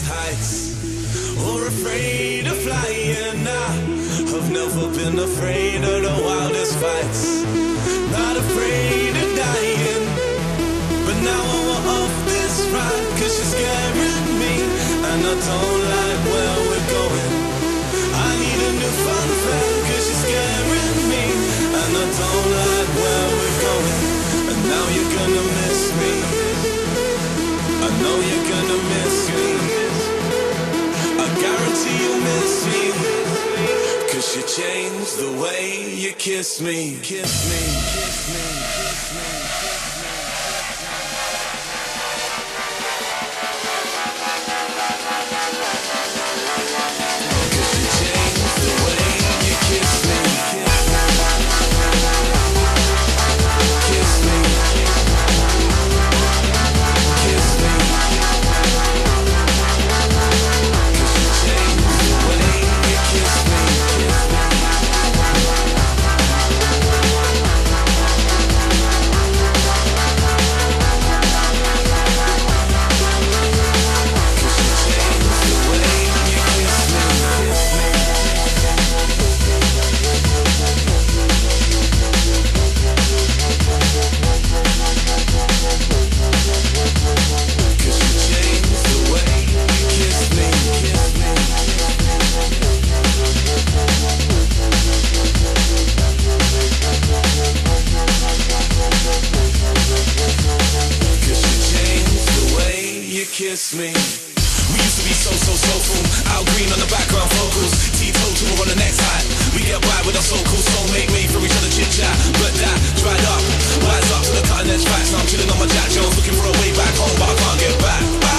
wildest heights, or afraid of flying. I've never been afraid of the wildest fights, not afraid of dying. But now I want off this ride, cause you're scaring me, and I don't like where we're going. I need a new fun fact, cause you're scaring me, and I don't like where we're going. And now you're gonna miss me, I know you're gonna miss me, I guarantee you'll miss me, cause you changed the way you kiss me. Kiss me, kiss me, kiss me. Kiss me. We used to be so soulful, Al Green on the background vocals, teetotal on the next high. We get by with our so-called soulmate, made for each other chit-chat. But that dried up, wise up to the cutting edge facts. Now I'm chilling on my Jack Jones, looking for a way back home, but I can't get back.